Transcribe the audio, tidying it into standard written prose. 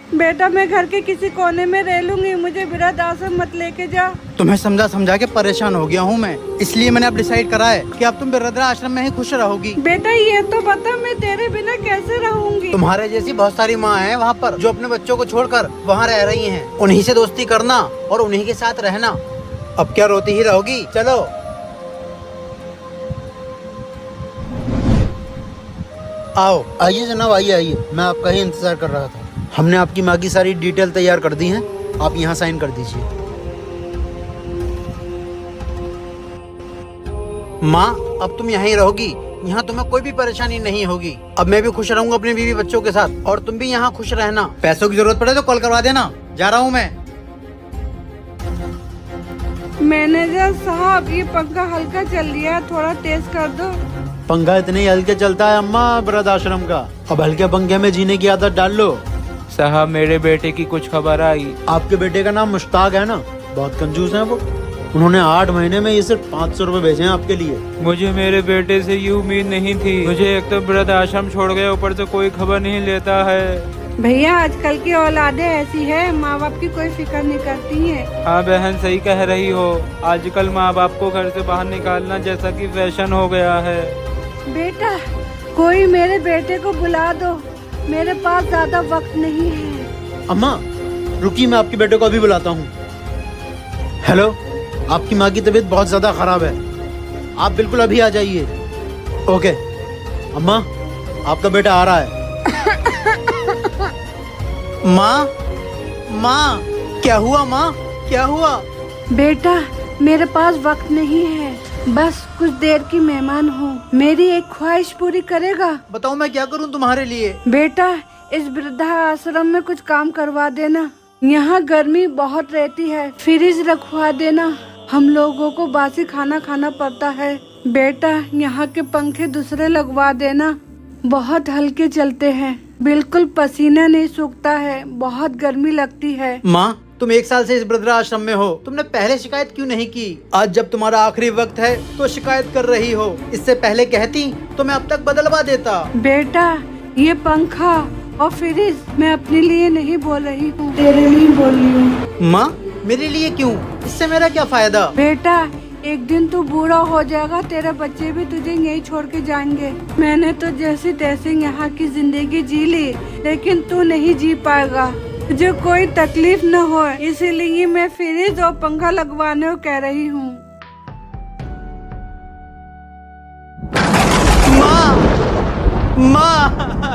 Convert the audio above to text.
बेटा मैं घर के किसी कोने में रह लूंगी, मुझे वृद्ध आश्रम मत लेके जा। तुम्हें समझा समझा के परेशान हो गया हूँ मैं, इसलिए मैंने अब डिसाइड करा है कि अब तुम वृद्धाश्रम में ही खुश रहोगी। बेटा ये तो बता मैं तेरे बिना कैसे रहूंगी। तुम्हारे जैसी बहुत सारी माँ हैं वहाँ पर जो अपने बच्चों को छोड़कर वहाँ रह रही हैं। उन्हीं से दोस्ती करना और उन्हीं के साथ रहना। अब क्या रोती ही रहोगी? चलो। आओ आइए जनाब, आइए आइए, मैं आपका ही इंतजार कर रहा था। हमने आपकी माँ की सारी डिटेल तैयार कर दी हैं, आप यहाँ साइन कर दीजिए। माँ अब तुम यहाँ ही रहोगी, यहाँ तुम्हें कोई भी परेशानी नहीं होगी। अब मैं भी खुश रहूंगा अपनी बीवी बच्चों के साथ, और तुम भी यहाँ खुश रहना। पैसों की जरूरत पड़े तो कॉल करवा देना। जा रहा हूँ मैं। मैनेजर साहब ये पंखा हल्का चल रहा है, थोड़ा तेज कर दो। पंखा इतने ही हल्के चलता है अम्मा वृद्धाश्रम का। अब हल्के पंखे में जीने की आदत डाल लो। साहब मेरे बेटे की कुछ खबर आई। आपके बेटे का नाम मुश्ताक है ना? बहुत कंजूस है वो। उन्होंने 8 महीने में ये सिर्फ 500 रुपए भेजे हैं आपके लिए। मुझे मेरे बेटे से ये उम्मीद नहीं थी। मुझे एक तो वृद्ध आश्रम छोड़ गया, ऊपर से कोई खबर नहीं लेता है। भैया आजकल की औलादें ऐसी है, माँ बाप की कोई फिक्र नहीं करती है। हाँ बहन सही कह रही हो, आजकल माँ बाप को घर से बाहर निकालना जैसा कि फैशन हो गया है। बेटा कोई मेरे बेटे को बुला दो, मेरे पास ज्यादा वक्त नहीं है। अम्मा रुकिए, मैं आपके बेटे को अभी बुलाता हूँ। हेलो, आपकी माँ की तबीयत बहुत ज्यादा खराब है, आप बिल्कुल अभी आ जाइए। ओके अम्मा, आपका बेटा आ रहा है। माँ माँ क्या हुआ? माँ क्या हुआ? बेटा मेरे पास वक्त नहीं है, बस कुछ देर की मेहमान हूँ, मेरी एक ख्वाहिश पूरी करेगा? बताओ मैं क्या करूँ तुम्हारे लिए? बेटा इस वृद्धा आश्रम में कुछ काम करवा देना, यहाँ गर्मी बहुत रहती है, फ्रिज रखवा देना, हम लोगों को बासी खाना खाना पड़ता है। बेटा यहाँ के पंखे दूसरे लगवा देना, बहुत हल्के चलते हैं, बिल्कुल पसीना नहीं सूखता है, बहुत गर्मी लगती है। माँ तुम 1 साल से इस वृद्धाश्रम में हो, तुमने पहले शिकायत क्यों नहीं की? आज जब तुम्हारा आखिरी वक्त है तो शिकायत कर रही हो। इससे पहले कहती तो मैं अब तक बदलवा देता। बेटा ये पंखा और फ्रिज मैं अपने लिए नहीं बोल रही हूँ, तेरे लिए बोल रही हूँ। माँ मेरे लिए क्यों? इससे मेरा क्या फायदा? बेटा एक दिन तू बूढ़ा हो जाएगा, तेरे बच्चे भी तुझे यहीं छोड़ के जाएंगे। मैंने तो जैसी तैसी यहाँ की जिंदगी जी ली, लेकिन तू नहीं जी पाएगा। तुझे कोई तकलीफ न हो, इसीलिए मैं फ्रिज और पंखा लगवाने को कह रही हूँ। माँ माँ